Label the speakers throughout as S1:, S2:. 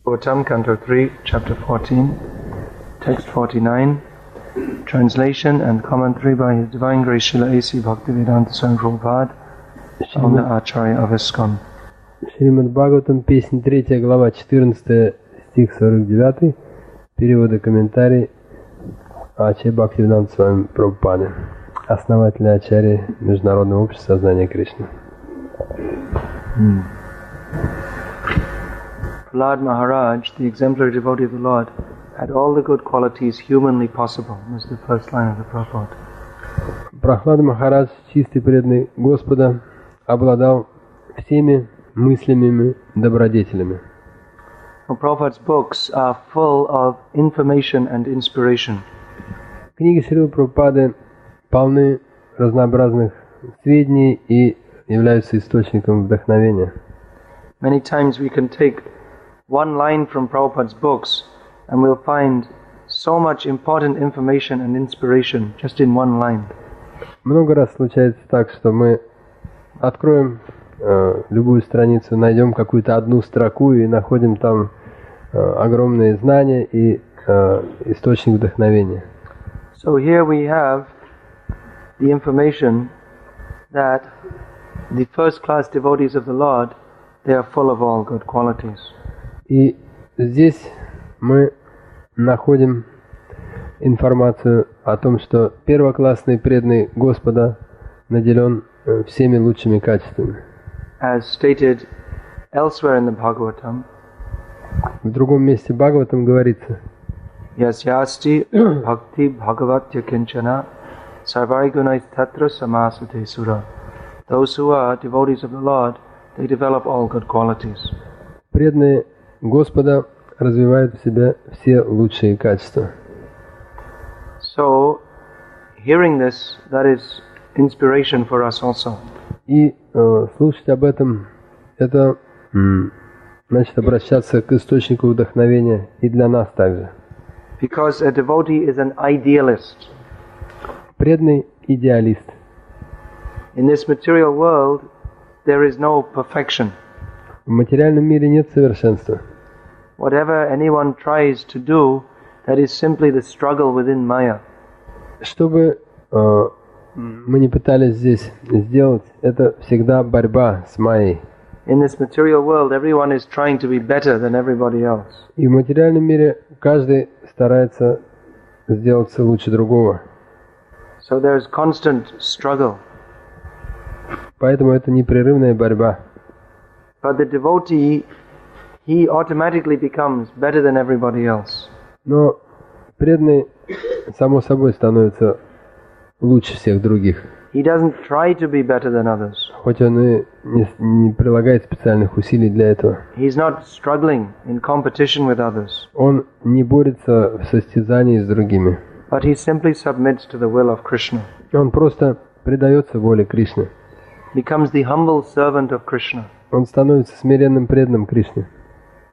S1: Devotee, Canto 3, Chapter 14, Text 49, translation and commentary by His Divine Grace Srila A.C. Bhaktivedanta Swami Prabhupada, founder Acharya of ISKCON.
S2: Шримад Бхагаватам, песня 3, глава 14, стих 49, перевод и комментарий Ачарьи Бхактивиданта Свами Прабхупады, основателя Ачарьи Международного общества сознания Кришны.
S1: Prahlad Maharaj, the exemplary devotee of the Lord, had all the good qualities humanly possible. This is the first line of the Prabhupada.
S2: Прахлад Махарадж, чистый преданный Господа, обладал всеми мыслимыми добродетелями.
S1: Prabhupada's books are full of information and inspiration.
S2: Книги Шрилы Прабхупады полны разнообразных сведений и являются источником вдохновения.
S1: Many times we can take one line from Prabhupada's books and we'll find so much important information and inspiration just in one line.
S2: Много раз случается так, что мы откроем любую страницу, найдем какую-то одну строку и находим там огромные знания и источник вдохновения.
S1: So here we have the information that the first-class devotees of the Lord, they are full of all good qualities.
S2: И здесь мы находим информацию о том, что первоклассный преданный Господа наделен всеми лучшими качествами.
S1: As stated elsewhere in the Bhagavatam,
S2: в другом месте Бхагаватам говорится:
S1: Yasyasti bhakti bhagavatya kinchana sarvari gunais tatra samasate sura. Those who are devotees of the Lord, they develop all good qualities.
S2: Преданные Господа развивают в себе все лучшие качества.
S1: So, hearing this, that is inspiration for us also.
S2: И слушать об этом, это значит обращаться к источнику вдохновения и для нас также.
S1: Because a devotee is an idealist.
S2: Преданный идеалист.
S1: In this material world, there is no perfection.
S2: В материальном мире нет совершенства.
S1: Whatever anyone tries to do, that is simply the struggle within Maya.
S2: Что бы мы не пытались здесь сделать, это всегда борьба с Майей.
S1: In this material world, everyone is trying to be better than everybody else.
S2: И в материальном мире каждый старается сделаться лучше другого.
S1: So there is constant struggle.
S2: Поэтому это непрерывная борьба.
S1: But the devotee, he automatically becomes better than everybody else.
S2: Но преданный, само собой, становится лучше всех других.
S1: He doesn't try to be better than others.
S2: Хоть он и не прилагает специальных усилий для этого.
S1: He's not struggling in competition with others.
S2: Он не борется в состязании с другими.
S1: But he simply submits to the will of Krishna.
S2: Он просто предается воле Кришны.
S1: Becomes the humble servant of Krishna.
S2: Он становится смиренным преданным Кришне.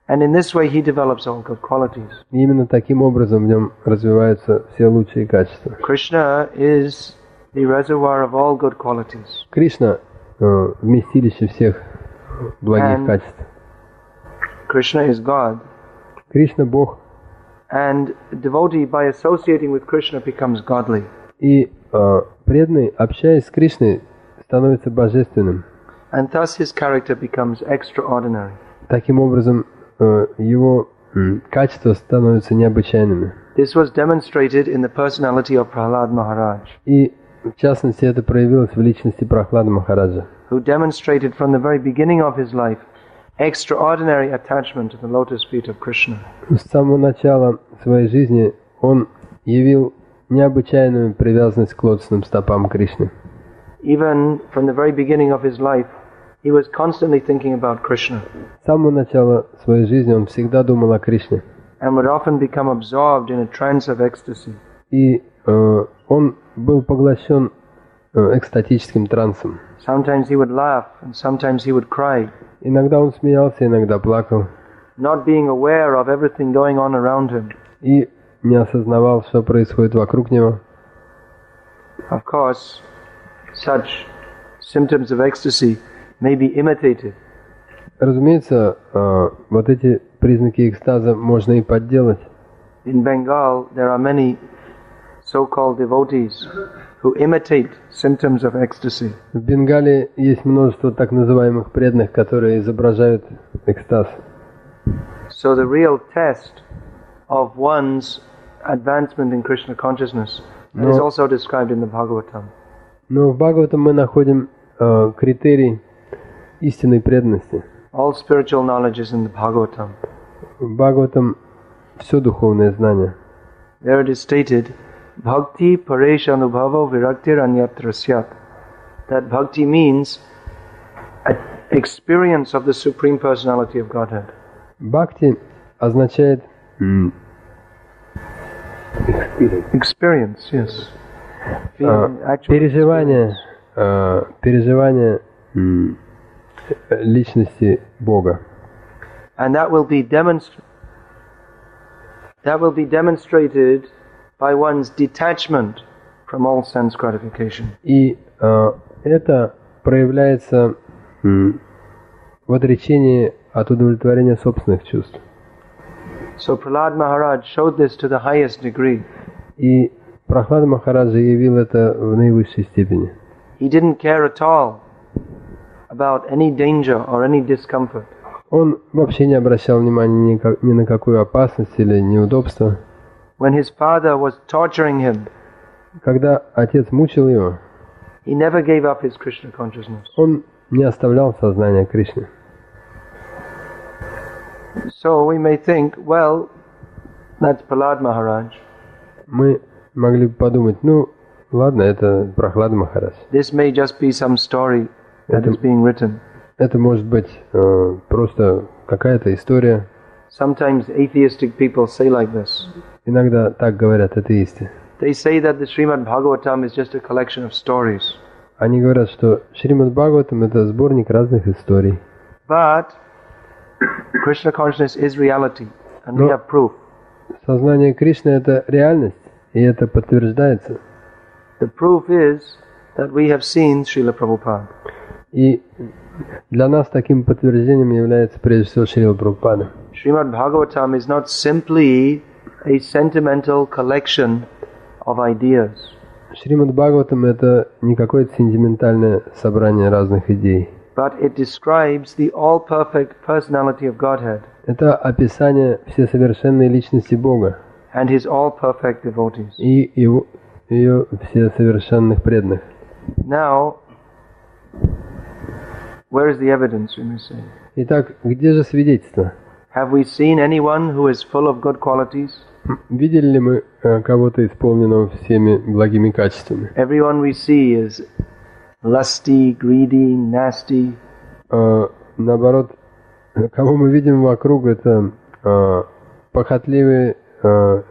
S1: And in this way he develops all good qualities.
S2: И именно таким образом в нем развиваются все лучшие качества.
S1: Krishna is the reservoir of all good qualities.
S2: Кришна вместилище всех благих качеств.
S1: Krishna is God.
S2: Кришна Бог.
S1: And devotee, by associating with Krishna, becomes godly.
S2: И преданный, общаясь с Кришной, становится божественным.
S1: And thus his character becomes extraordinary.
S2: Таким образом, его качества становятся необычайными.
S1: This was demonstrated in the personality of Prahlad Maharaj.
S2: И в частности это проявилось в личности Прахлада Махараджа,
S1: who demonstrated from the very beginning of his life extraordinary attachment to the lotus feet of Krishna.
S2: С самого начала своей жизни он явил необычайную привязанность к лотосным стопам Кришны.
S1: Even from the very beginning of his life, he was constantly thinking about Krishna.
S2: С самого начала своей жизни он всегда думал о Кришне.
S1: And would often become absorbed in a trance of ecstasy.
S2: И он был поглощен экстатическим трансом.
S1: Sometimes he would laugh and sometimes he would cry.
S2: Иногда он смеялся, иногда плакал.
S1: Not being aware of everything going on around him.
S2: И не осознавал, что происходит вокруг него.
S1: Of course, such symptoms of ecstasy may be imitated.
S2: Разумеется, вот эти признаки экстаза можно и подделать.
S1: In Bengal, there are many so-called devotees who imitate symptoms of ecstasy.
S2: В Бенгале есть множество так называемых преданных, которые изображают экстаз.
S1: So the real test of one's advancement in Krishna consciousness is also described in the Bhagavatam.
S2: Но в Бхагаватам мы находим критерий истинной преданности.
S1: All spiritual knowledge is in the Bhagavatam.
S2: В Бхагаватам все духовное знание.
S1: There it is stated, Bhakti paresh anubhava viraktir anyatra syat. That bhakti means an experience of the Supreme Personality of Godhead.
S2: Бхакти означает
S1: Experience, yes.
S2: переживание личности Бога.
S1: And that will be demonstrated by one's detachment from all sense gratification.
S2: И это проявляется в отречении от удовлетворения собственных чувств.
S1: So Prahlad Maharaj showed this to the highest degree.
S2: И Прахлада Махараджа явил это в наивысшей степени.
S1: He didn't care at all about any danger or any discomfort.
S2: Он вообще не обращал внимания ни на какую опасность или неудобство.
S1: When his father was torturing him,
S2: когда отец мучил его,
S1: he never gave up his Krishna consciousness.
S2: Он не оставлял сознание Кришны.
S1: So we may think, well, that's Prahlad Maharaj.
S2: Мы могли бы подумать, ладно, это Прахлада Махарадж.
S1: This may just be some story that is being written.
S2: Это может быть просто какая-то история.
S1: Sometimes atheistic people say like this.
S2: Иногда так говорят атеисты.
S1: They say that the Srimad Bhagavatam is just a collection of stories.
S2: Они говорят, что Шримад Бхагаватам это сборник разных историй.
S1: But Krishna consciousness is reality, and we have proof.
S2: Сознание Кришны это реальность, и это подтверждается.
S1: The proof is that we have seen Srila Prabhupada.
S2: И для нас таким подтверждением является прежде всего Шрила Прабхупада.
S1: Srimad Bhagavatam is not simply a sentimental collection of ideas.
S2: Шримад Бхагаватам это не какое-то сентиментальное собрание разных идей.
S1: But it describes the all-perfect personality of Godhead.
S2: Это описание всесовершенной личности Бога.
S1: And His all-perfect devotees.
S2: И ее всесовершенных преданных.
S1: Now, where is the evidence, we may say?
S2: Итак, где же свидетельство?
S1: Have we seen anyone who is full of good qualities?
S2: Видели ли мы кого-то исполненного всеми благими качествами?
S1: Everyone we see is lusty, greedy, nasty.
S2: Наоборот, кого мы видим вокруг, это похотливые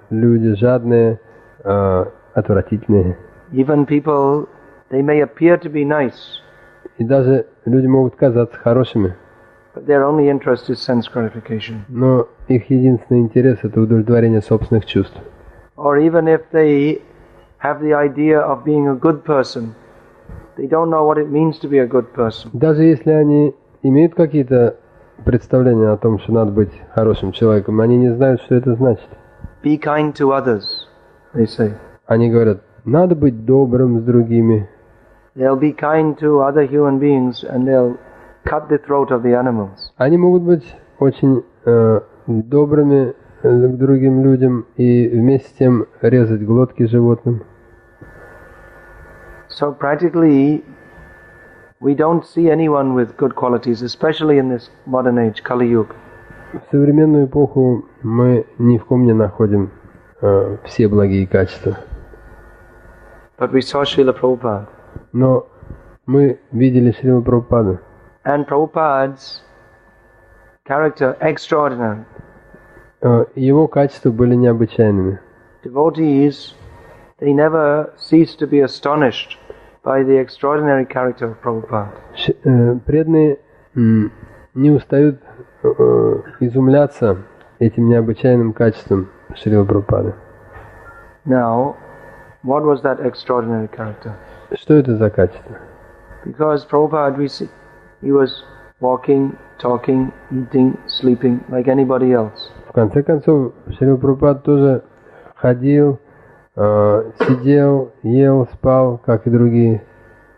S2: люди, жадные, отвратительные.
S1: Even people, they may appear to be nice.
S2: И даже люди могут казаться хорошими.
S1: But their only interest is sense gratification.
S2: Но их единственный интерес это удовлетворение собственных чувств.
S1: Or even if they have the idea of being a good person, they don't know what it means to be a good person.
S2: Даже если они имеют какие-то представления о том, что надо быть хорошим человеком, они не знают, что это значит.
S1: Be kind to others, they say.
S2: Они говорят, надо быть добрым с другими.
S1: They'll be kind to other human beings and they'll cut the throat of the animals.
S2: Они могут быть очень добрыми к другим людям и вместе с тем резать глотки животным.
S1: So practically, we don't see anyone with good qualities, especially in this modern age, Kali Yuga.
S2: В современную эпоху мы ни в ком не находим все благие качества.
S1: But we saw Srila Prabhupada.
S2: Но мы видели Шрилу Прабхупаду.
S1: And Prabhupada's character extraordinary.
S2: Его качества были необычайными.
S1: Devotees, they never cease to be astonished by the extraordinary character of Prabhupada.
S2: Преданные не устают изумляться этим необычайным качеством Шрилы Прабхупады.
S1: Now, what was that extraordinary character?
S2: Что это за качество?
S1: Because Prabhupada, we see, he was walking, talking, eating, sleeping, like anybody else.
S2: В конце концов, Шрила Прабхупада тоже ходил, сидел, ел, спал, как и другие.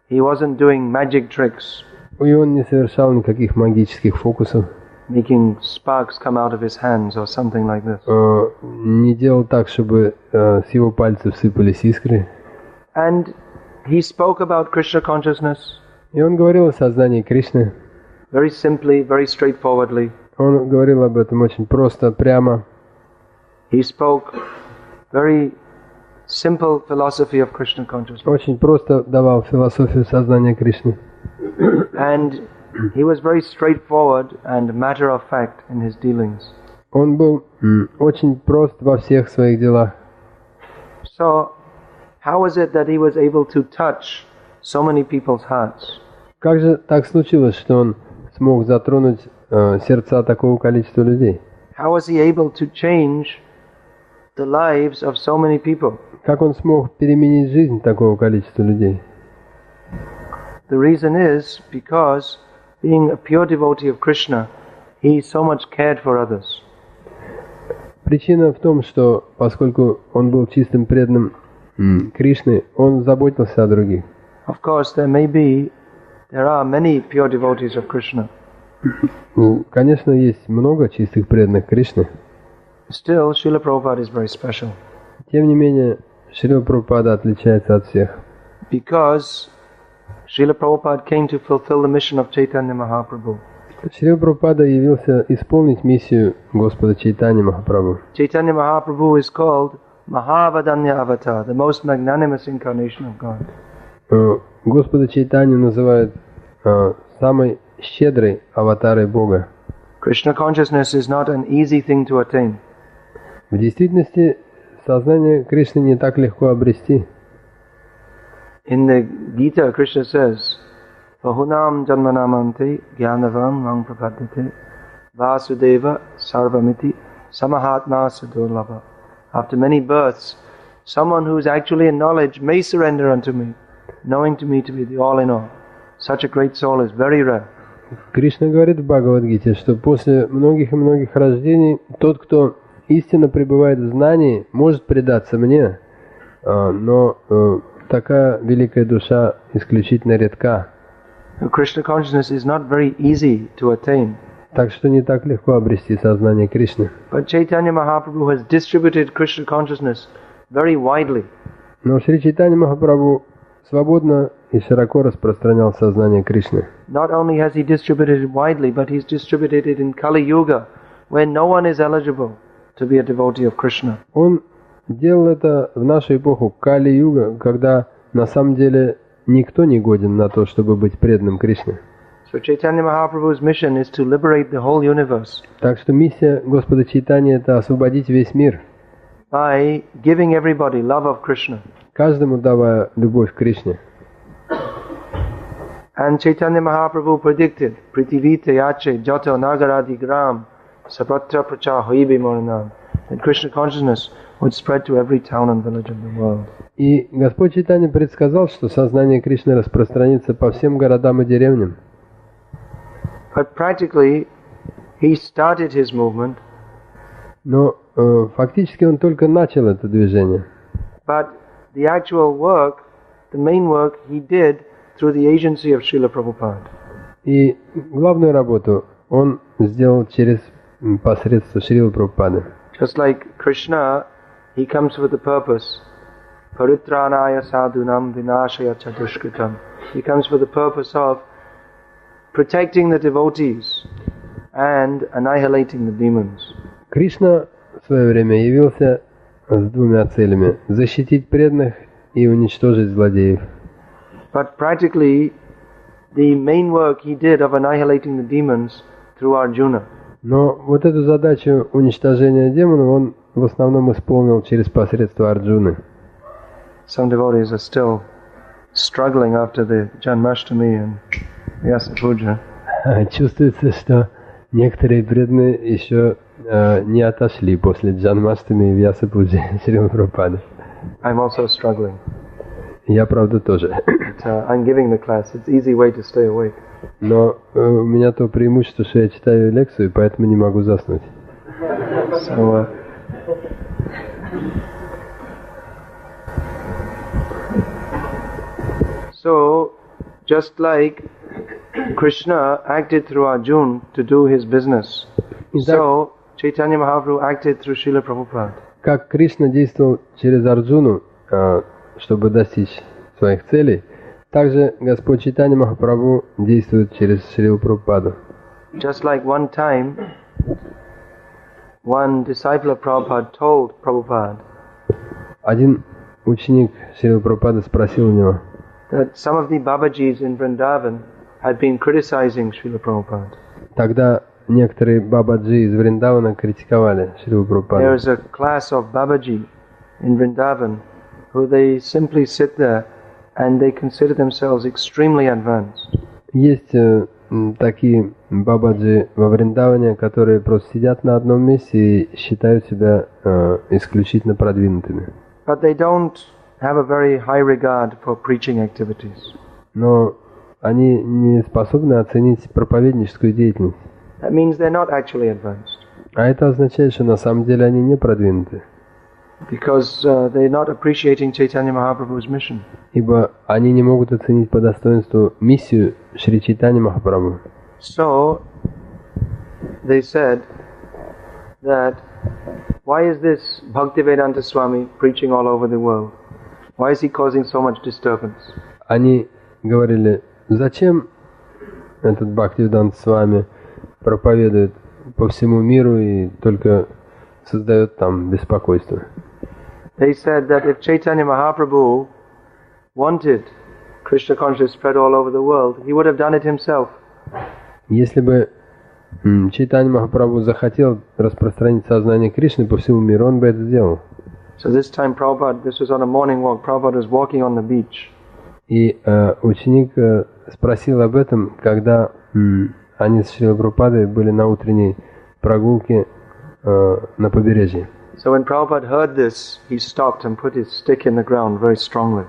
S1: He wasn't doing magic tricks,
S2: И он не совершал никаких магических фокусов.
S1: making sparks come out of his hands or something like this.
S2: Не делал так, чтобы с его пальцев сыпались искры.
S1: And he spoke about Krishna consciousness
S2: И он говорил о сознании Кришны.
S1: very simply, very straightforwardly.
S2: Он говорил об этом очень просто, прямо.
S1: He spoke very simple philosophy of Krishna consciousness.
S2: Очень просто давал философию сознания Кришны.
S1: And he was very straightforward and matter of fact in his dealings.
S2: Он был очень прост во всех своих делах.
S1: So, how is it that he was able to touch so many people's hearts?
S2: Как же так случилось, что он смог затронуть сердца такого количества людей?
S1: How was he able to change the lives of so many people?
S2: Как он смог переменить жизнь такого количества людей?
S1: The reason is because being a pure devotee of Krishna, he so much cared for others.
S2: Причина в том, что поскольку он был чистым преданным Кришны, он заботился о других.
S1: Of course, there are many pure devotees of Krishna.
S2: Конечно, есть много чистых преданных Кришны.
S1: Still, Srila Prabhupada is very special.
S2: Тем не менее, Шрила Прабхупада отличается от всех.
S1: Because Srila Prabhupada came to fulfill the mission of Chaitanya Mahaprabhu.
S2: Шрила Прабхупада явился исполнить миссию Господа Чайтаньи Махапрабху.
S1: Chaitanya Mahaprabhu is called Mahavadanya Avatar, the most magnanimous incarnation of God.
S2: Господа Чайтанью называют самой щедрой аватарой Бога.
S1: Krishna consciousness is not an easy thing to attain.
S2: В действительности, сознание Кришны не так легко обрести.
S1: In the Gita, Krishna says, Bahunam janmanamante gyanavam mang prapadite vasudeva sarvamiti samahatma sadurlabha. After many births, someone who is actually in knowledge may surrender unto me, knowing to me to be the all-in-all. Such a great soul is very rare.
S2: Кришна говорит в Бхагавад-гите, что после многих и многих рождений тот, кто истинно пребывает в знании, может предаться мне, но такая великая душа исключительно редка.
S1: Krishna consciousness is not very easy to attain.
S2: Так что не так легко обрести сознание Кришны.
S1: But Chaitanya Mahaprabhu has distributed Krishna consciousness very widely.
S2: Но Шри Чайтанья Махапрабху свободно и широко распространял сознание Кришны.
S1: Not only has he distributed it widely, but he's distributed it in Kali Yuga, where no one is eligible to be a devotee of Krishna.
S2: Он делал это в нашу эпоху Кали-юга, когда на самом деле никто не годен на то, чтобы быть преданным Кришне.
S1: So Chaitanya Mahaprabhu's mission is to liberate the whole universe
S2: Так что миссия Господа Чайтаньи – это освободить весь мир,
S1: by giving everybody love of Krishna.
S2: каждому давая любовь к Кришне.
S1: And Chaitanya Mahaprabhu predicted, Prithivite yache jato nagaradi gram sapratra pracha hoibe moranam, that Krishna consciousness would spread to every town and village of the world.
S2: И Господь Чайтанья предсказал, что сознание Кришны распространится по всем городам и деревням.
S1: But practically, he started his movement,
S2: Но фактически он только начал это движение.
S1: but the actual work, the main work, he did through the agency of Srila Prabhupada.
S2: И главную работу он сделал через посредство Шрилы Прабхупады.
S1: Just like Krishna, he comes with the purpose, paritranaya sadhunam vinashaya chadushkritam. He comes for the purpose of protecting the devotees and annihilating the demons.
S2: Кришна в свое время явился с двумя целями – защитить преданных и уничтожить злодеев.
S1: But practically, the main work he did of annihilating the demons through Arjuna.
S2: Но вот эту задачу уничтожения демонов он в основном исполнил через посредство Арджуны.
S1: Some devotees are still struggling after the Janmashtami and Vyasa Puja.
S2: Чувствуется, что некоторые преданные еще не отошли после Джанмаштами и Вьяса Пуджи Шрилы Прабхупады.
S1: I'm also struggling.
S2: Я, правда, тоже.
S1: But, I'm giving the class. It's an easy way to stay awake.
S2: Но у меня то преимущество, что я читаю лекцию, и поэтому не могу заснуть.
S1: So, just like Krishna acted through Arjuna to do his business, so Chaitanya Mahaprabhu acted through Srila Prabhupada.
S2: Как Кришна действовал через Арджуну, чтобы достичь своих целей, также Господь Чайтанья Махапрабху действует через Шрилу Прабхупаду.
S1: Just like one time, one disciple of Prabhupada told Prabhupada
S2: Один ученик Шрилы Прабхупады спросил у него,
S1: that some of the Babajis in Vrindavan had been criticizing Srila Prabhupada.
S2: тогда некоторые бабаджи из Вриндавана критиковали Шрилу Прабхупаду.
S1: There is a class of Babaji in Vrindavan who they simply sit there and they consider themselves extremely advanced.
S2: Есть такие бабаджи во Вриндаване, которые просто сидят на одном месте и считают себя исключительно продвинутыми.
S1: But they don't have a very high regard for preaching activities.
S2: Но они не способны оценить проповедническую деятельность.
S1: That means they're not actually advanced.
S2: А это означает, что на самом деле они не продвинуты.
S1: Because they're not appreciating Chaitanya Mahaprabhu's mission.
S2: Ибо они не могут оценить по достоинству миссию Шри Чайтаньи Махапрабху.
S1: So, they said that why is this Bhaktivedanta Swami preaching all over the world? Why is he causing so much disturbance?
S2: Они говорили, зачем этот Бхактивиданта Свами проповедует по всему миру и только создает там беспокойство.
S1: They said that if Chaitanya Mahaprabhu wanted Krishna consciousness spread all over the world, he would have done it himself.
S2: Если бы Чайтанья Махапрабху захотел распространить сознание Кришны по всему миру, он бы это сделал.
S1: So this time Prabhupada, this was on a morning walk, Prabhupada was walking on the beach.
S2: И ученик спросил об этом, когда они с Шрилой Прабхупадой были на утренней прогулке на побережье.
S1: So when Prabhupada heard this, he stopped and put his stick in the ground very strongly.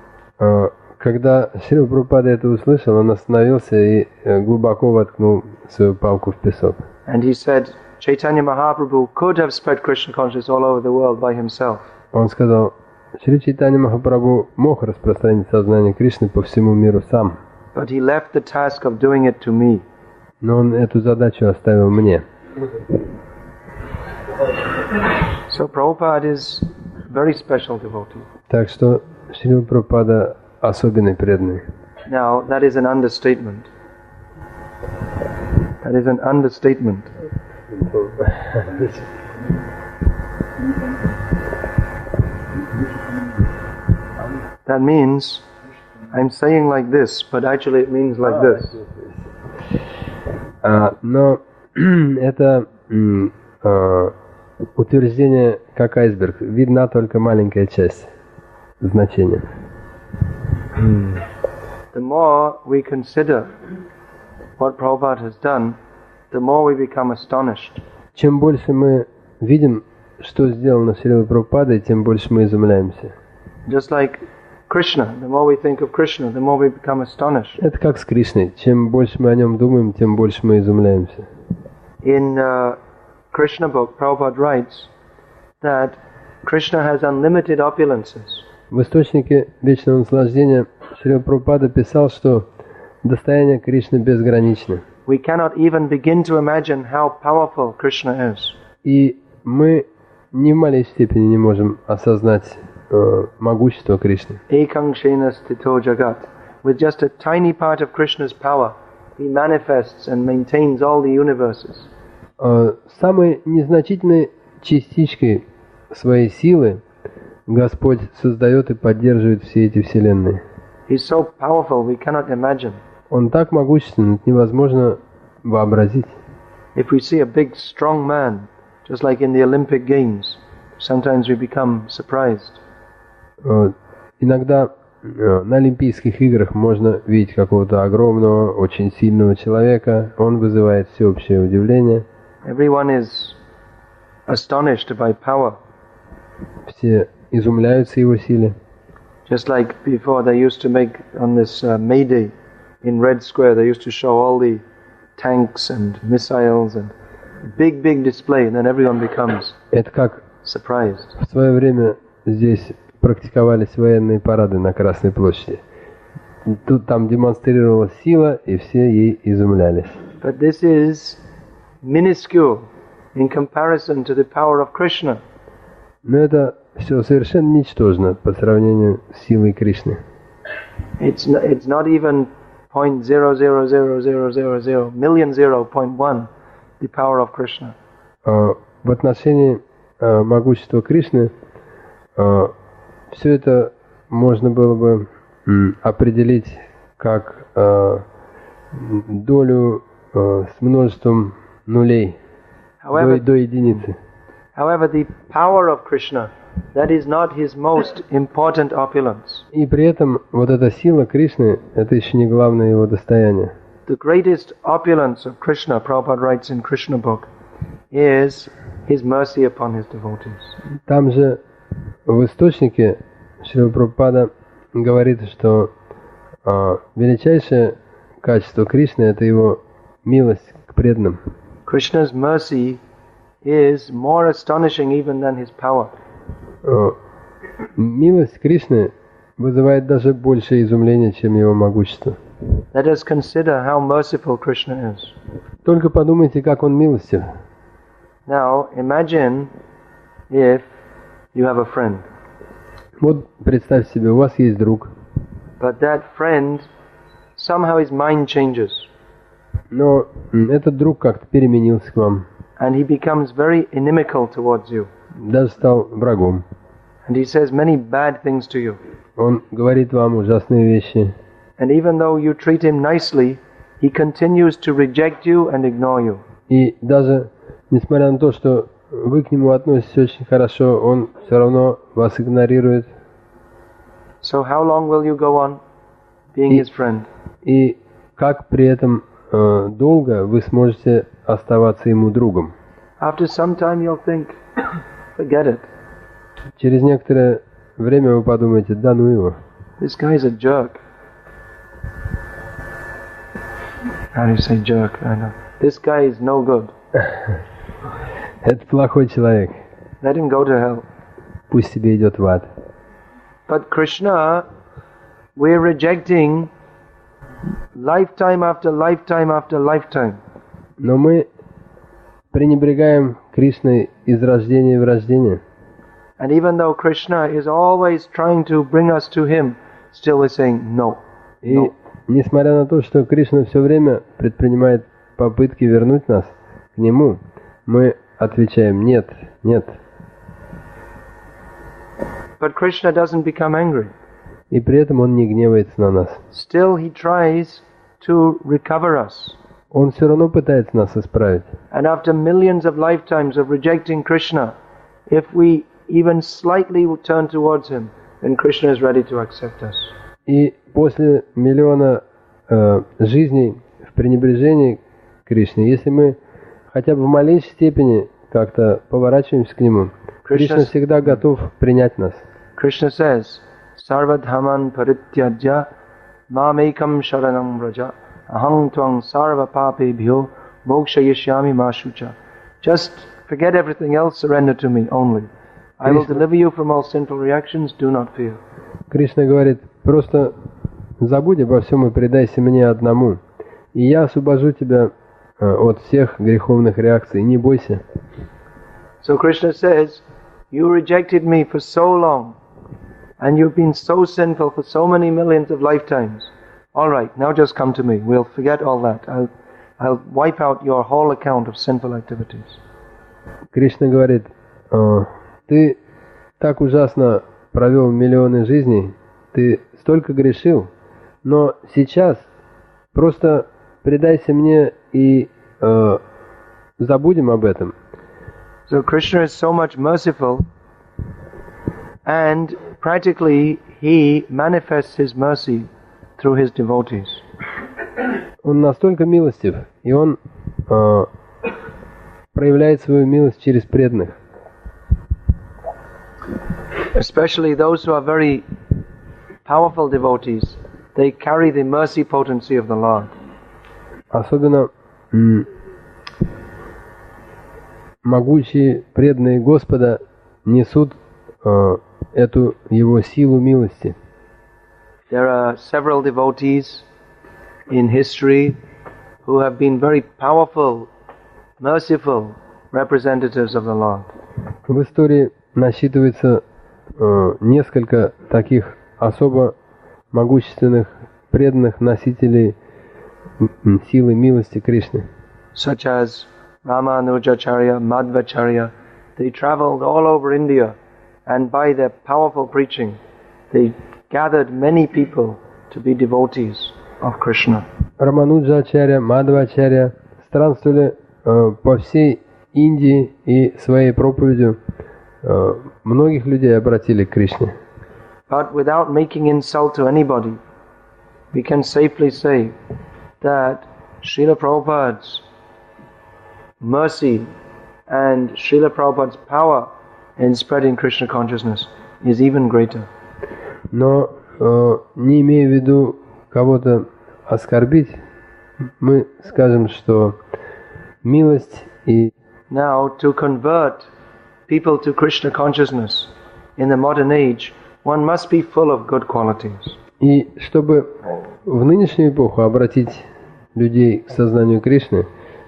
S2: Когда Шрила Прабхупада это услышал, он остановился и глубоко воткнул свою палку в песок.
S1: And he said, Chaitanya Mahaprabhu could have spread Krishna consciousness all over the world by himself.
S2: Он сказал, Шри Чайтанья Махапрабху мог распространить сознание Кришны по всему миру сам.
S1: But he left the task of doing it to me.
S2: Но он эту задачу оставил мне.
S1: So Prabhupada is very special devotee.
S2: Так что Шрила Прабхупада особенный преданный.
S1: Now that is an understatement. That is an understatement. That means I'm saying like this, but actually it means like this.
S2: Но это утверждение как айсберг. Видна только маленькая часть значения.
S1: The more we consider what Prabhupada has done, the more we become astonished.
S2: Чем больше мы видим, что сделано Шрилой Прабхупадой, тем больше мы изумляемся.
S1: Just like Krishna, the more we think of Krishna, the more we become astonished.
S2: Это как с Кришной. Чем больше мы о нем думаем, тем больше мы изумляемся.
S1: In Krishna book, Prabhupada writes that Krishna has unlimited opulences.
S2: В источнике вечного наслаждения Шрила Прабхупада писал, что достояние Кришны безгранично.
S1: We cannot even begin to imagine how powerful Krishna is.
S2: И мы ни в малейшей степени не можем осознать могущество Кришны.
S1: Ekang shena sthito jagat. With just a tiny part of Krishna's power, he manifests and maintains all the universes.
S2: Самой незначительной частичкой своей силы Господь создает и поддерживает все эти вселенные.
S1: He's so powerful we cannot imagine.
S2: Он так могуществен, это невозможно вообразить.
S1: If we see a big, strong man, just like in the Olympic Games, sometimes we become surprised.
S2: Иногда на Олимпийских играх можно видеть какого-то огромного, очень сильного человека. Он вызывает всеобщее удивление.
S1: Everyone is astonished by power.
S2: Все изумляются его силе.
S1: Just like before they used to make on this May Day, in Red Square, they used to show all the tanks and missiles and big display, and then everyone becomes
S2: Это как
S1: surprised.
S2: в свое время здесь практиковались военные парады на Красной площади. Тут там демонстрировалась сила, и все ей изумлялись.
S1: But this is minuscule in comparison to the power of Krishna.
S2: Но это все совершенно ничтожно по сравнению с силой Кришны.
S1: It's not even 0.00000 million 0.1 the power of Krishna.
S2: В отношении могущества Кришны все это можно было бы определить как долю с множеством нулей до единицы.
S1: However, the power of Krishna, that is not his most important opulence.
S2: И при этом вот эта сила Кришны, это еще не главное его достояние.
S1: The greatest opulence of Krishna, Prabhupada writes in Krishna book, is his mercy upon his devotees.
S2: Там же в источнике Шрила Прабхупада говорит, что величайшее качество Кришны – это его милость к преданным.
S1: Krishna's mercy is more astonishing even than his power.
S2: Милость Кришны вызывает даже большее изумление, чем его могущество.
S1: Let us consider how merciful Krishna is.
S2: Только подумайте, как он милостив.
S1: Now, imagine if you have a friend,
S2: Вот представь себе, у вас есть друг,
S1: but that friend, somehow his mind changes,
S2: но этот друг как-то переменился к вам,
S1: and he becomes very inimical towards you,
S2: даже стал врагом.
S1: and he says many bad things to you.
S2: Он говорит вам ужасные вещи.
S1: And even though you treat him nicely, he continues to reject you and ignore you.
S2: И даже несмотря на то, что вы к нему относитесь очень хорошо, он все равно вас игнорирует.
S1: So how long will you go on being his friend?
S2: И как при этом долго вы сможете оставаться ему другом?
S1: After some time you'll think, forget it.
S2: Через некоторое время вы подумаете, да ну его.
S1: This guy's a jerk. How do you say jerk? I know. This guy is no good.
S2: Это плохой человек.
S1: Let him go to hell.
S2: Пусть себе идет в ад.
S1: But Krishna, we're rejecting lifetime after lifetime after lifetime.
S2: Но мы пренебрегаем Кришной из рождения в рождение.
S1: And even though Krishna is always trying to bring us to him, still we're saying no.
S2: И
S1: No.
S2: несмотря на то, что Кришна все время предпринимает попытки вернуть нас к нему, мы отвечаем нет, нет.
S1: But Krishna doesn't become angry.
S2: И при этом он не гневается на нас.
S1: Still he tries to recover us.
S2: Он все равно пытается нас исправить.
S1: And after millions of lifetimes of rejecting Krishna, if we even slightly turn towards him, then Krishna is ready to accept us.
S2: И после миллиона жизней в пренебрежении к Кришне, если мы хотя бы в малейшей степени как-то поворачиваемся к нему, Кришна всегда готов принять нас.
S1: Krishna says, Sarvadhaman parityajya mamekam sharanam vraja aham tvang sarva papebhyo mokshayishyami mashucha. Just forget everything else, surrender to me only. I will deliver you from all sinful reactions, do not fear.
S2: Кришна говорит, просто забудь обо всем и предайся мне одному, и я освобожу тебя от всех греховных реакций, не бойся.
S1: So Krishna says, you rejected me for so long, and you've been so sinful for so many millions of lifetimes. All right, now just come to me. We'll forget all that. I'll wipe out your whole account of sinful activities.
S2: Кришна говорит, ты так ужасно провел миллионы жизней, ты столько грешил, но сейчас просто предайся мне и забудем об этом.
S1: So Krishna is so much merciful, and practically he manifests his mercy through his devotees.
S2: Он настолько милостив, и он проявляет свою милость через преданных.
S1: Especially those who are very powerful devotees. they carry the mercy potency of the Lord.
S2: Особенно могучие преданные Господа несут эту Его силу милости.
S1: There are several devotees in history who have been very powerful, merciful representatives of the Lord.
S2: В истории насчитывается несколько таких особо могущественных, преданных носителей силы милости Кришны.
S1: Such as Ramanujacharya, Madhvacharya. They traveled all over India, and by their powerful preaching, they gathered many people to be devotees of Krishna.
S2: Рамануджачаря, Мадхвачаря странствовали по всей Индии и своей проповедью многих людей обратили к Кришне.
S1: But without making insult to anybody, we can safely say that Srila Prabhupada's mercy and Srila Prabhupada's power in spreading Krishna consciousness is even greater.
S2: Но не имея в виду кого-то оскорбить, мы скажем, что милость и
S1: Now, to convert people to Krishna consciousness in the modern age, one must be full of good qualities.
S2: И чтобы в нынешнюю эпоху обратить людей к сознанию Кришны,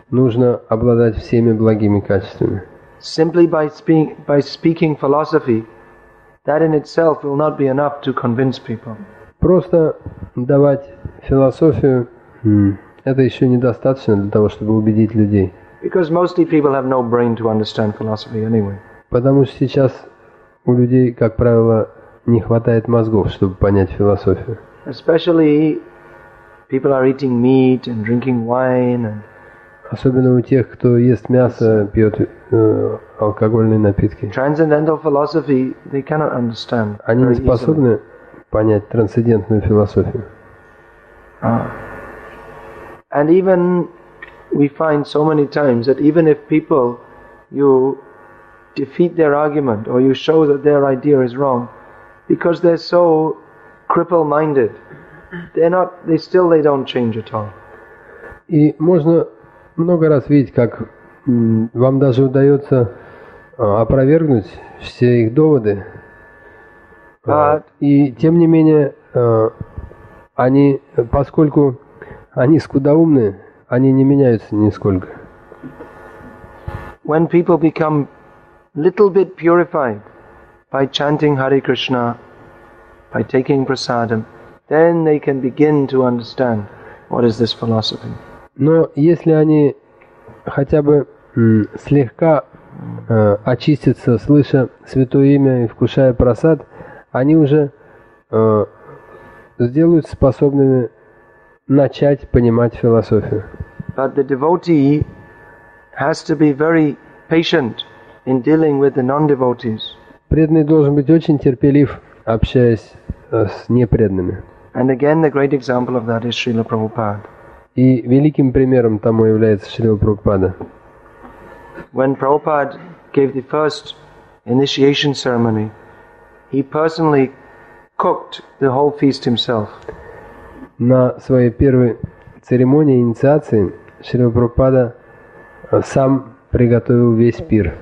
S2: нужно обладать всеми благими качествами.
S1: Simply by speaking philosophy, that in itself will not be enough to convince people.
S2: Просто давать философию, это еще недостаточно для того, чтобы убедить людей.
S1: Because mostly people have no brain to understand philosophy anyway.
S2: Потому что сейчас у людей, как правило, не хватает мозгов, чтобы понять философию.
S1: Especially people are eating meat and drinking wine and
S2: Особенно у тех, кто ест мясо, пьет алкогольные напитки.
S1: transcendental philosophy they cannot understand.
S2: Они не
S1: very easily.
S2: способны понять трансцендентную философию.
S1: And even we find so many times that even if people, you defeat their argument or you show that their idea is wrong, because they're so cripple-minded, they don't change at all.
S2: И можно много раз видеть, как вам даже удается опровергнуть все их доводы. И тем не менее, они, поскольку они скудоумны, они не меняются нисколько.
S1: When people become little bit purified by chanting Hare Krishna, by taking prasadam, then they can begin to understand what is this philosophy.
S2: Но если они хотя бы слегка очистятся, слыша святое имя и вкушая прасад, они уже сделают способными начать понимать философию.
S1: But the devotee has to be very patient in dealing with the non-devotees.
S2: Преданный должен быть очень терпелив, общаясь с непреданными.
S1: And again, the great example of that is Srila Prabhupada.
S2: И великим примером тому является Шрила Прабхупада.
S1: When Prabhupada gave the first initiation ceremony, he personally cooked the whole feast himself.
S2: На своей первой церемонии инициации Шрила Прабхупада сам приготовил весь пир.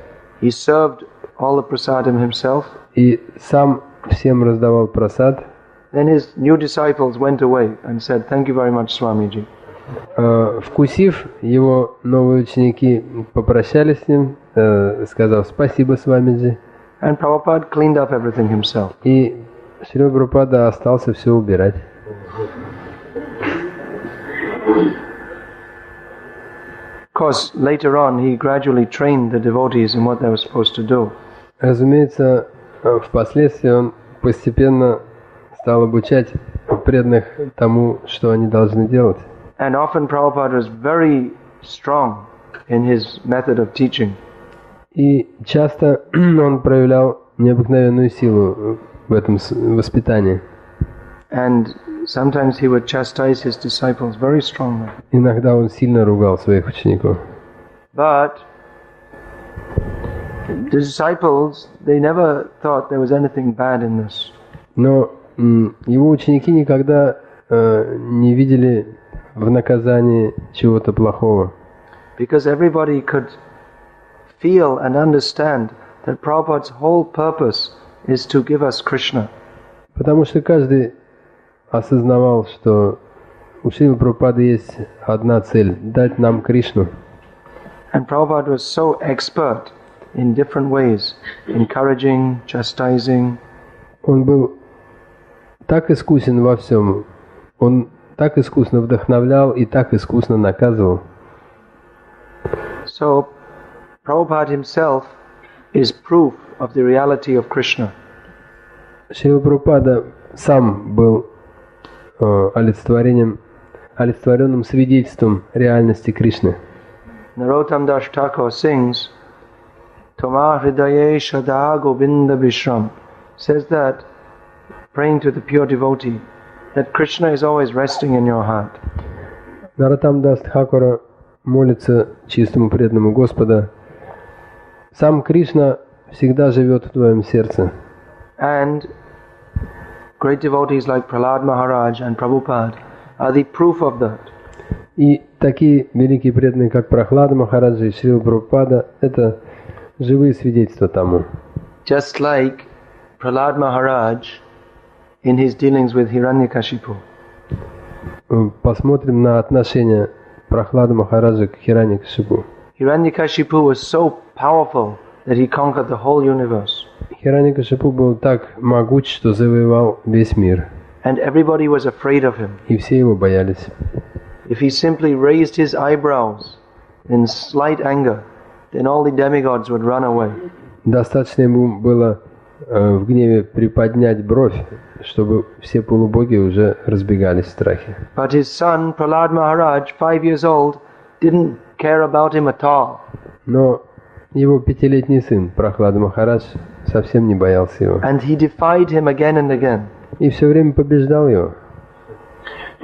S1: He served all the prasadam himself.
S2: И сам всем раздавал прасад.
S1: Then his new disciples went away and said, "Thank you very much, Swamiji."
S2: Вкусив, его новые ученики попрощались с ним, сказав спасибо, Свамиджи.
S1: And Prabhupada cleaned up everything himself.
S2: И Шрила Прабхупада остался все убирать.
S1: Of course, later on, he gradually trained the devotees in what they were supposed to do.
S2: Разумеется, впоследствии он постепенно стал обучать преданных тому, что они должны делать.
S1: And often Prabhupada was very strong in his method of teaching.
S2: И часто он проявлял необыкновенную силу в этом воспитании.
S1: And sometimes he would chastise his disciples very strongly.
S2: Иногда он сильно ругал своих учеников.
S1: But the disciples, they never thought there was anything bad in this.
S2: Но его ученики никогда не видели в наказании чего-то плохого.
S1: Because everybody could feel and understand that Prabhupada's whole purpose is to give us Krishna.
S2: Потому что каждый осознавал, что у Шрилы Прабхупады есть одна цель – дать нам Кришну.
S1: And Prabhupada was so expert in different ways, encouraging, chastising.
S2: Он был так искусен во всем, он так искусно вдохновлял и так искусно наказывал.
S1: So, Prabhupada himself is proof of the reality of Krishna.
S2: Шрила Прабхупада сам был олицетворенным свидетельством реальности Кришны.
S1: Narottam Das Thakur sings, Toma Hridaye Shada Govinda Vishram, says that, praying to the pure devotee, that Krishna is always resting in your heart.
S2: Наротам Дас Тхакура молится чистому преданному Господа. Сам Кришна всегда живет в твоем сердце.
S1: And great devotees like Prahlad Maharaj and Prabhupada are the proof of that.
S2: И такие великие преданные, как Прахлада Махараджа и Шрила Прабхупада, это живые свидетельства тому.
S1: Just like Prahlad Maharaj in his dealings with Hiranyakashipu.
S2: Посмотрим на отношение Прахлада Махараджа к Хираньякашипу.
S1: Hiranyakashipu was so powerful that he conquered the whole universe.
S2: Хираньякашипу был так могуч, что завоевал весь мир.
S1: And everybody was afraid of him.
S2: И все его боялись.
S1: If he simply raised his eyebrows in slight anger, then all the demigods would run away.
S2: Достаточно ему было в гневе приподнять бровь, чтобы все полубоги уже разбегались в страхе.
S1: But his son, Prahlad Maharaj, 5 years old, didn't care about him at all.
S2: Но его 5-летний сын, Прахлада Махарадж, совсем не боялся его.
S1: And he defied him again and again.
S2: И все время побеждал его.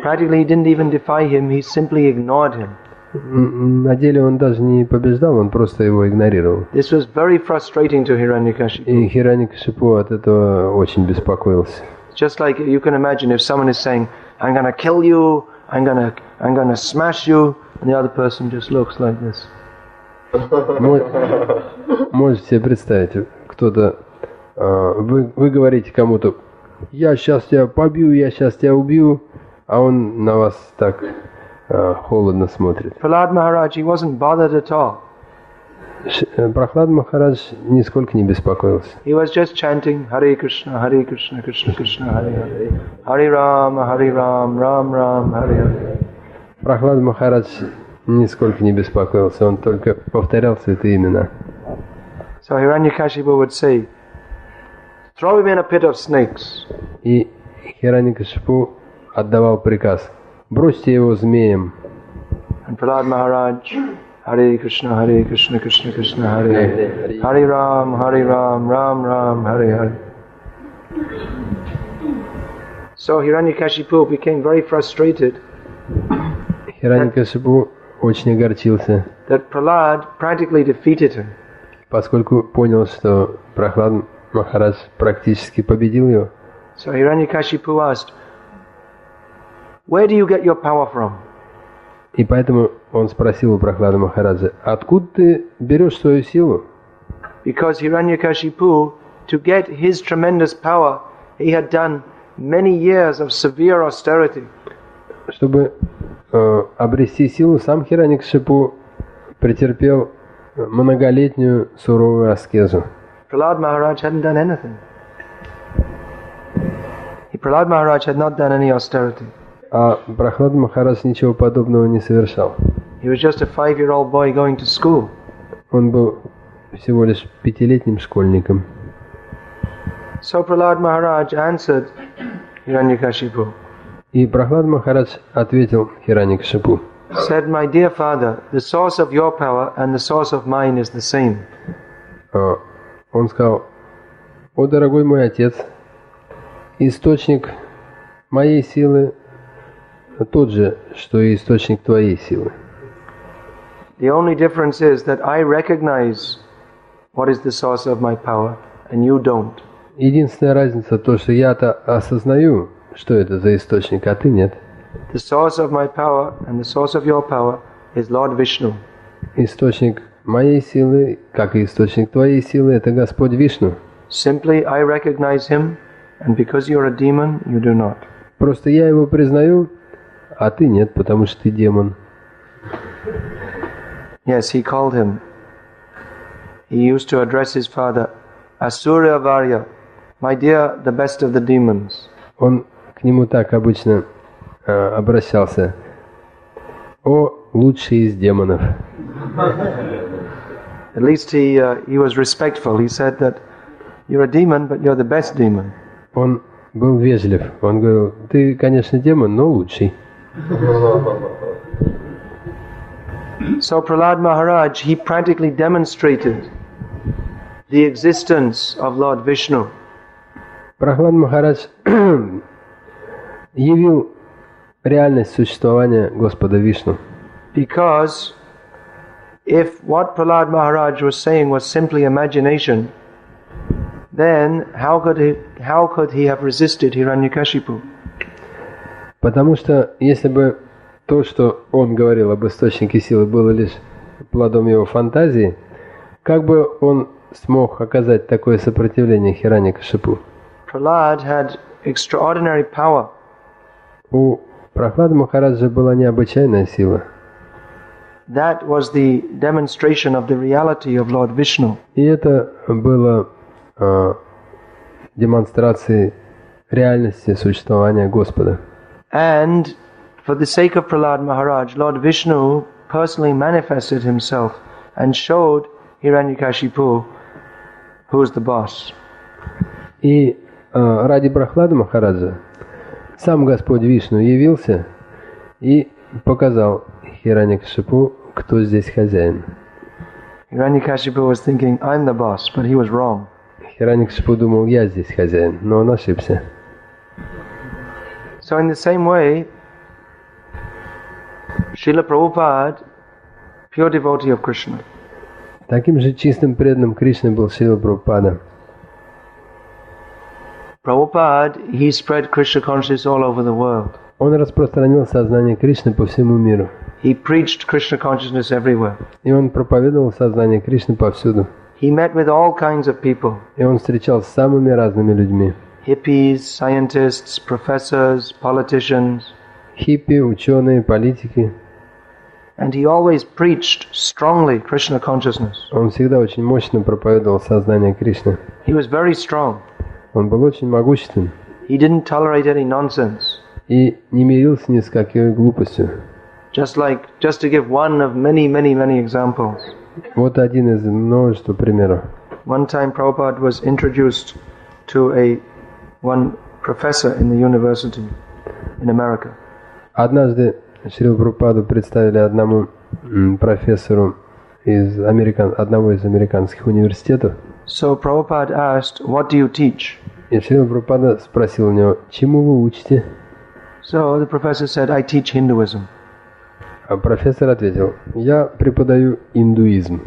S1: Practically he didn't even defy him, he simply ignored him.
S2: На деле он даже не побеждал, он просто его игнорировал.
S1: This was very frustrating to Hiranyakashipu.
S2: И Хираньякашипу от этого очень беспокоился.
S1: Just like you can imagine if someone is saying, I'm gonna kill you, I'm gonna smash you, and the other person just looks like this.
S2: Можете себе представить, кто-то, вы говорите кому-то, я сейчас тебя побью, я сейчас тебя убью, а он на вас так холодно смотрит.
S1: Prahlad Maharaj, he wasn't bothered at all.
S2: Прахлад Махарадж нисколько не беспокоился.
S1: He was just chanting Hare Krishna, Krishna Krishna, Hare Hare. Hare Ram, Ram Ram, Hare Hare.
S2: Прахлад Махарадж нисколько не беспокоился, он только повторял святые имена.
S1: So Hiranyakashipu would say, throw him in a pit of snakes.
S2: И Хираньякашипу отдавал приказ, бросьте его змеем.
S1: And Prahlad Maharaj, Hare Krishna, Krishna Krishna, Hare Hare. Hare Ram, Ram Ram, Hare Hare. So Hiranyakashipu became very frustrated.
S2: Хираньякашипу очень огорчился,
S1: That Prahlad practically defeated him.
S2: Поскольку понял, что Прахлад Махарадж практически победил его.
S1: So Hiranyakashipu asked, where do you get your power from?
S2: И поэтому он спросил у Прахлада Махараджа, откуда ты берешь свою силу?
S1: Because Hiranyakashipu, to get his tremendous power, he had done many years of severe austerity.
S2: Чтобы обрести силу, сам Хираньякашипу претерпел многолетнюю суровую аскезу.
S1: Prahlad Maharaj hadn't done anything. Prahlad Maharaj had not done any austerity.
S2: А Прахлад Махарадж ничего подобного не совершал.
S1: He was just a 5-year-old boy going to school.
S2: Он был всего лишь 5-летним школьником.
S1: So Prahlad Maharaj answered Hiranyakashipu.
S2: И Прахлад Махарадж ответил Хираньякашипу.
S1: Said, my dear father, the source of your power and the source of mine is the same.
S2: Он сказал, о, дорогой мой отец, источник моей силы тот же, что и источник твоей силы.
S1: The only difference is that I recognize what is the source of my power and you don't.
S2: Единственная разница то, что я-то осознаю, что это за источник, а ты нет.
S1: The source of my power and the source of your power is Lord Vishnu.
S2: Источник моей силы, как и источник твоей силы, это Господь Вишну.
S1: Simply I recognize him, and because you're a demon, you do not.
S2: Просто я его признаю, а ты нет, потому что ты демон.
S1: Yes, he called him. He used to address his father, Asura Varya, my dear, the best of the demons.
S2: Он к нему так обычно обращался. О, лучший из демонов.
S1: At least he was respectful. He said that you're a demon, but you're the best demon.
S2: Он был вежлив. Он говорил, ты, конечно, демон, но лучший.
S1: So Prahlad Maharaj, he practically demonstrated the existence of Lord Vishnu.
S2: Прахлад Махарадж явил реальность существования Господа Вишну.
S1: Because if what Prahlad Maharaj was saying was simply imagination, then how could he have resisted Hiranyakashipu?
S2: Потому что если бы то, что он говорил об источнике силы, было лишь плодом его фантазии, как бы он смог оказать такое сопротивление Хираньякашипу?
S1: Prahlad had extraordinary power.
S2: У Прахлада Махараджа была необычайная сила.
S1: That was the demonstration of the reality of Lord Vishnu.
S2: И это было демонстрацией реальности существования Господа.
S1: And for the sake of Prahlad Maharaj, Lord Vishnu personally manifested himself and showed Hiranyakashipu who's the boss.
S2: И ради Прахлада Махараджа сам Господь Вишну явился и показал Хираньякашипу, кто здесь хозяин.
S1: Hiranyakashipu was thinking, I'm the boss, but he was wrong.
S2: Хираньякашипу думал, я здесь хозяин, но он ошибся.
S1: So in the same way, Srila Prabhupada, pure devotee of Krishna.
S2: Таким же чистым преданным Кришны был Шрила Прабхупада.
S1: Prabhupada, he spread Krishna consciousness all over the world.
S2: Он распространил сознание Кришны по всему миру.
S1: He preached Krishna consciousness everywhere.
S2: И он проповедовал сознание Кришны повсюду.
S1: He met with all kinds of people.
S2: И он встречался с самыми разными людьми.
S1: Hippies, scientists, professors, politicians.
S2: Хиппи, ученые, политики.
S1: And he always preached strongly Krishna consciousness.
S2: Он всегда очень мощно проповедовал сознание Кришны.
S1: He was very strong.
S2: Он был очень могущественным.
S1: He didn't tolerate any nonsense.
S2: И не мирился ни с какой глупостью.
S1: Just to give one of many examples.
S2: Вот один из множества примеров.
S1: One time Prabhupada was introduced to one professor in the university in America.
S2: Однажды Шрила Прабхупаду представили одному профессору из одного из американских университетов.
S1: So Prabhupada asked, "What do you teach?"
S2: И Шрила Прабхупада спросил у него, чему вы учите?
S1: So the professor said, "I teach Hinduism."
S2: А профессор ответил, я преподаю индуизм.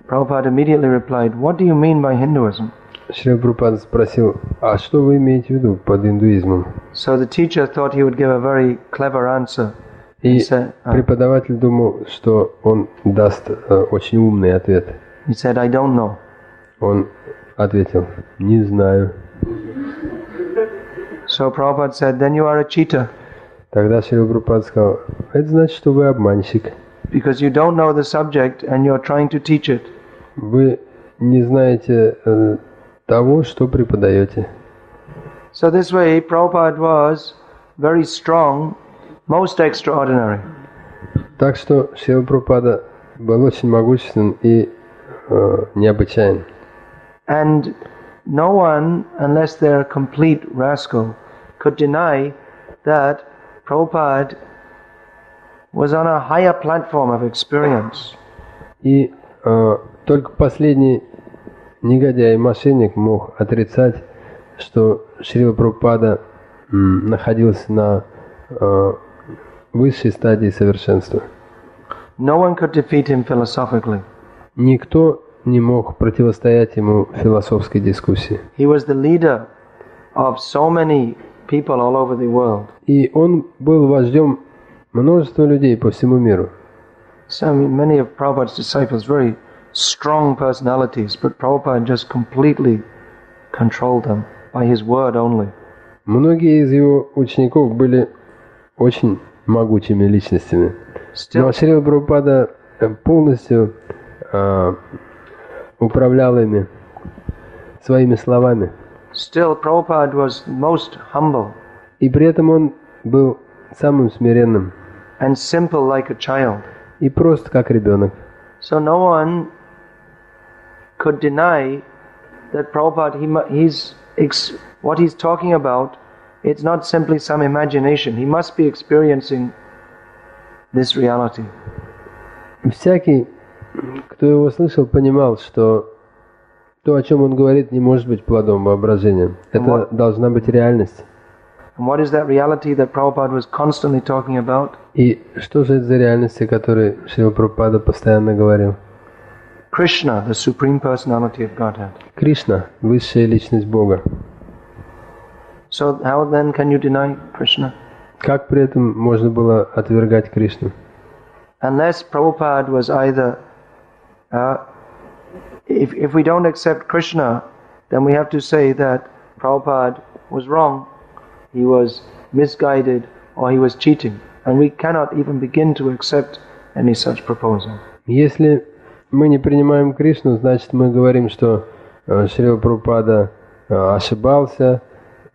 S1: Prabhupada immediately replied, "What do you mean by Hinduism?"
S2: Шрила Прабхупада спросил, а что вы имеете в виду под индуизмом?
S1: So the teacher thought he would give a very clever answer.
S2: И преподаватель думал, что он даст очень умный ответ.
S1: He said, "I don't know."
S2: Он ответил, не знаю.
S1: So Prabhupada said, "Then you are a cheater."
S2: Тогда Шрила Прабхупада сказал, это значит, что вы обманщик.
S1: Because you don't know the subject and you're trying to teach it.
S2: Вы не знаете того, что преподаете.
S1: So this way, Prabhupada was very strong, most extraordinary.
S2: Так что Шрила Прабхупада был очень могуществен и необычайен.
S1: And no one, unless they're a complete rascal, could deny that Prabhupada was on a higher platform of experience.
S2: И только последний негодяй и мошенник мог отрицать, что Шрила Прабхупада находился на высшей стадии совершенства.
S1: No one could defeat him philosophically.
S2: Никто не мог противостоять ему в философской дискуссии.
S1: He was the leader of so many people all over the world.
S2: И он был вождем множества людей по всему миру.
S1: So many of Prabhupada's disciples, very strong personalities, but Prabhupada just completely controlled them by his word only.
S2: Многие из его учеников были очень могучими личностями. Но Шрила Прабхупада полностью управлял ими своими словами.
S1: Still, Prabhupada was most humble
S2: И при этом он был самым смиренным
S1: and simple like a child.
S2: и прост как ребенок.
S1: So no one could deny that Prabhupada, what he's talking about, it's not simply some imagination. He must be experiencing this reality.
S2: Всякий, кто его слышал, понимал, что то, о чем он говорит, не может быть плодом воображения. Это должна быть реальность.
S1: And what is that reality that Prabhupada was constantly talking about?
S2: И что же это за реальности, о которой Шрила Прабхупада постоянно говорил?
S1: Krishna, the Supreme Personality of Godhead.
S2: Кришна – высшая личность Бога.
S1: So how then can you deny Krishna?
S2: Как при этом можно было отвергать Кришну?
S1: Unless Prabhupada was either, if we don't accept Krishna, then we have to say that Prabhupada was wrong, he was misguided, or he was cheating. And we cannot even begin to accept any such proposal.
S2: Если мы не принимаем Кришну, значит мы говорим, что Шрила Прабхупада ошибался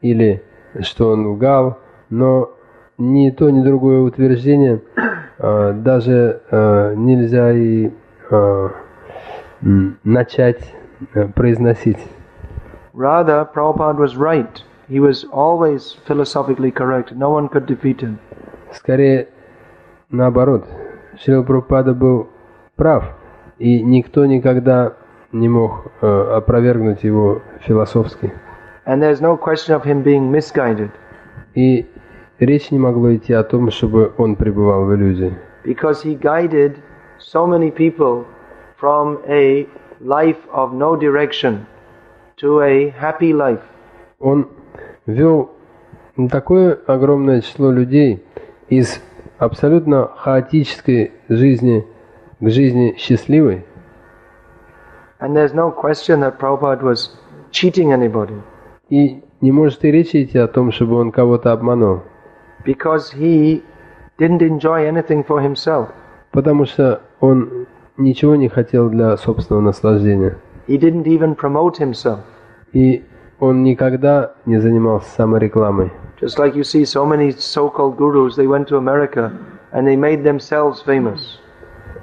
S2: или что он лгал, но ни то, ни другое утверждение даже нельзя и начать произносить.
S1: Rather, Prabhupada was right. He was always philosophically correct. No one could defeat him.
S2: Скорее наоборот, Шрила Прабхупада был прав, и никто никогда не мог опровергнуть его философски.
S1: And there's no question of him being misguided.
S2: И речь не могло идти о том, чтобы он пребывал в иллюзии.
S1: Because he guided so many people from a life of no direction to a happy life.
S2: Он вел такое огромное число людей из абсолютно хаотической жизни к жизни счастливой.
S1: And there's no question that Prabhupada was cheating anybody.
S2: И не может и речи идти о том, чтобы он кого-то обманул.
S1: Because he didn't enjoy anything for himself.
S2: Потому что он ничего не хотел для собственного наслаждения.
S1: He didn't even promote himself.
S2: И он никогда не занимался саморекламой.
S1: Just like you see so many so-called gurus, they went to America and they made themselves famous.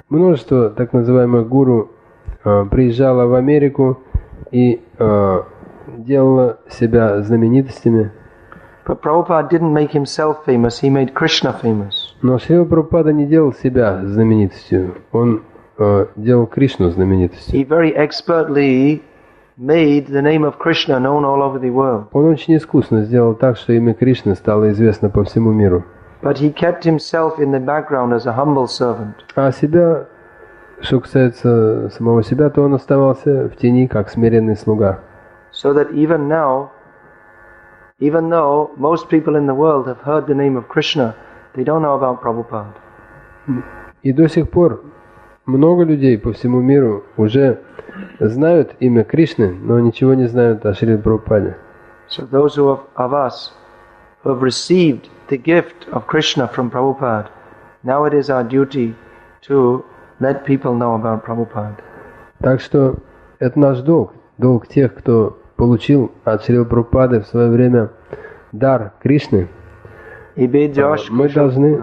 S2: Множество так называемых гуру приезжало в Америку и делало себя знаменитостями.
S1: But Prabhupada didn't make himself famous, he made Krishna famous.
S2: Но Шрила Прабхупада не делал себя знаменитостью, он делал Кришну знаменитостью.
S1: He very expertly made the name of Krishna known all over the world.
S2: Он очень искусно сделал так, что имя Кришны стало известно по всему миру.
S1: But he kept himself in the background as a humble servant.
S2: А себя, что касается самого себя, то он оставался в тени, как смиренный слуга.
S1: So that even now, even though most people in the world have heard the name of Krishna, they don't know about Prabhupada.
S2: И до сих пор много людей по всему миру уже знают имя Кришны, но ничего не знают о Шриле Прабхупаде.
S1: So those of us who have received the gift of Krishna from Prabhupada, now it is our duty to let people know about Prabhupada.
S2: Так что это наш долг, долг тех, кто получил от Шрилы Прабхупады в свое время дар Кришны. Мы должны,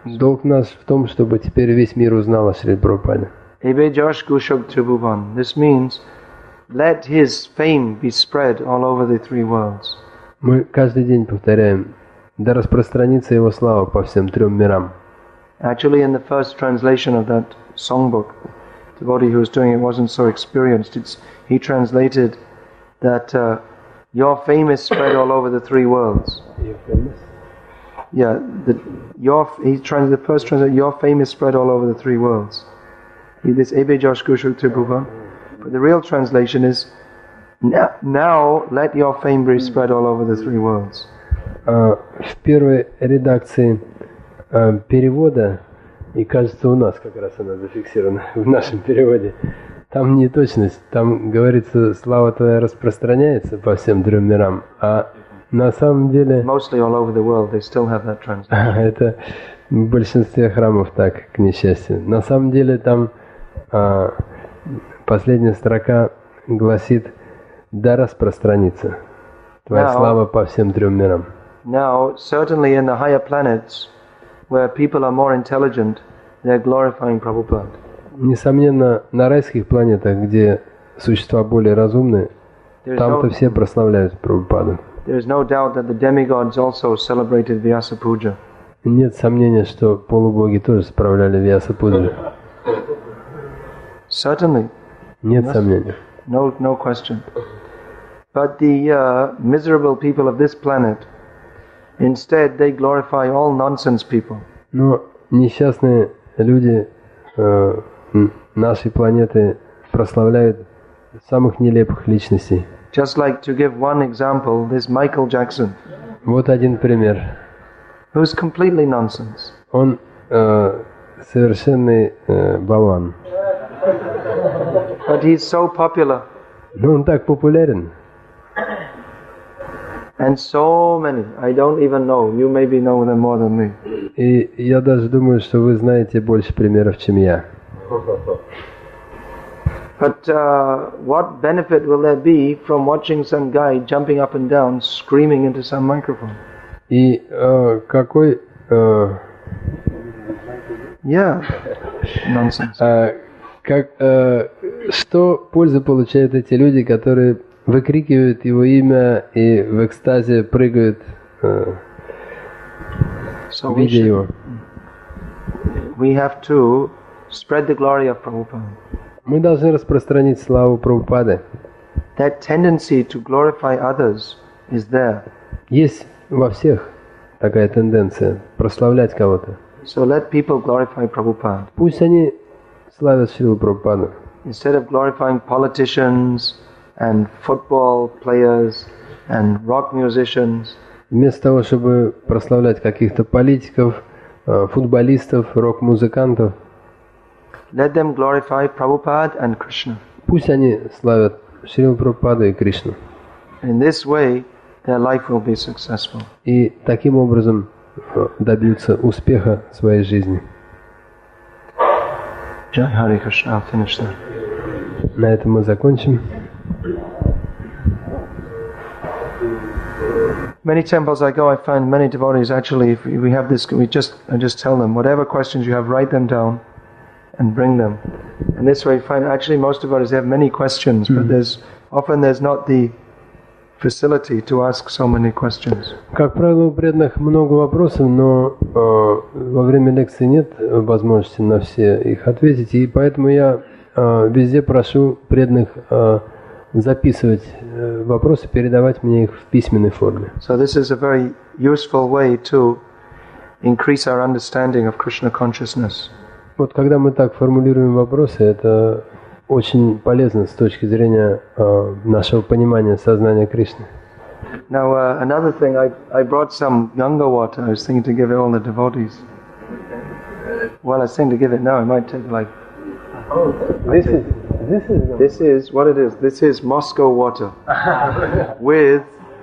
S2: долг наш в том, чтобы теперь весь мир узнал о Шриле Прабхупаде.
S1: This means let his fame be spread all over the three worlds.
S2: Мы каждый день повторяем, да распространится его слава по всем трем мирам.
S1: Actually, in the first translation of that songbook, the devotee who was doing it wasn't so experienced. He translated that your fame is spread all over the three worlds.
S2: Your famous?
S1: Yeah, the first translation, your fame is spread all over the three worlds. This Ebe Josh Gushuk Tribhuvan. But the real translation is, now let your fame be spread all over the three worlds.
S2: в первой редакции перевода, и кажется, у нас как раз она зафиксирована в нашем переводе, там неточность, там говорится, слава твоя распространяется по всем 3 мирам, а на самом деле
S1: Mostly all over the world, they still have that translation.
S2: это в большинстве храмов так, к несчастью. На самом деле там последняя строка гласит: да распространится твоя слава по всем 3 мирам.
S1: Now, certainly in the higher planets, where people are more intelligent, they're glorifying Prabhupada.
S2: Несомненно, на райских планетах, где существа более разумные, там-то все прославляют Прабхупаду.
S1: There is no doubt that the demigods also celebrated Vyasa Puja.
S2: Нет сомнения, что полубоги тоже справляли Vyasa Puja.
S1: Certainly.
S2: Нет сомнения.
S1: No question. But the miserable people of this planet, instead they glorify all nonsense people.
S2: Но несчастные люди нашей планеты прославляют самых нелепых личностей.
S1: Just like, to give one example, this Michael Jackson.
S2: Вот один пример.
S1: Who's completely nonsense.
S2: Он совершенный болван.
S1: But he's so popular.
S2: Но он так популярен.
S1: And so many, I don't even know, you maybe know them more than me.
S2: И я даже думаю, что вы знаете больше примеров, чем я.
S1: But what benefit will there be from watching some guy jumping up and down, screaming into some microphone?
S2: И какой...
S1: Yeah, nonsense.
S2: Что пользы получают эти люди, которые выкрикивают его имя и в экстазе прыгают, видя его?
S1: We have to spread the glory of Prabhupada.
S2: Мы должны распространить славу Прабхупады.
S1: That tendency to glorify others is there.
S2: Есть во всех такая тенденция прославлять кого-то.
S1: So let people glorify Prabhupada.
S2: Пусть они славят Шрилу Прабхупаду.
S1: Instead of glorifying politicians and football players and rock musicians,
S2: Вместо того, чтобы прославлять каких-то политиков, футболистов, рок-музыкантов,
S1: let them glorify Prabhupada and Krishna.
S2: пусть они славят Шрилу Прабхупаду и Кришну.
S1: In this way, their life will be successful.
S2: И таким образом добьются успеха в своей жизни.
S1: Jai Hare Krishna. I'll finish there.
S2: На этом мы закончим.
S1: Many temples I go, I find many devotees actually, if we have this, I just tell them, whatever questions you have, write them down and bring them. And this way you find actually most devotees have many questions, but there's not the facility to ask so many questions.
S2: Как правило, у преданных много вопросов, но во время лекции нет возможности на все их ответить, и поэтому я везде прошу преданных записывать вопросы, передавать мне их в письменной форме.
S1: So this is a very useful way to increase our understanding of Krishna consciousness.
S2: Вот когда мы так формулируем вопросы, это очень полезно с точки зрения нашего понимания сознания Кришны.
S1: Now another thing, I brought some Ganga water. I was thinking to give it all the devotees. Well, I was thinking to give it now. I might take like. This is what it is. This is Moscow water with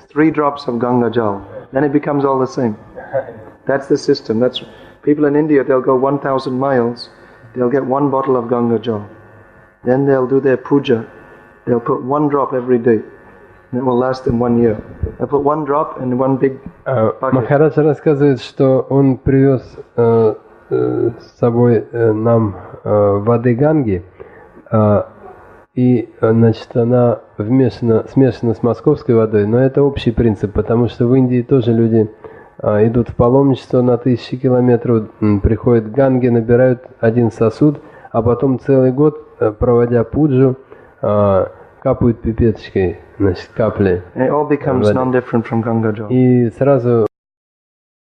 S1: 3 drops of Ganga Jal. Then it becomes all the same. That's the system. That's people in India. They'll go 1,000 miles. They'll get 1 bottle of Ganga Jal. Then they'll do their puja. They'll put 1 drop every day. And it will last them 1 year. They'll put 1 drop in 1 big bucket.
S2: Махарадж рассказывает, что он привез с собой нам воды Ганги, и, значит, она смешана с московской водой, но это общий принцип, потому что в Индии тоже люди идут в паломничество на 1000 километров, приходят к Ганге, набирают 1 сосуд, а потом целый год, проводя пуджу, капают пипеточкой, значит, капли.
S1: And it all becomes non-different from Ganga Jal.
S2: И сразу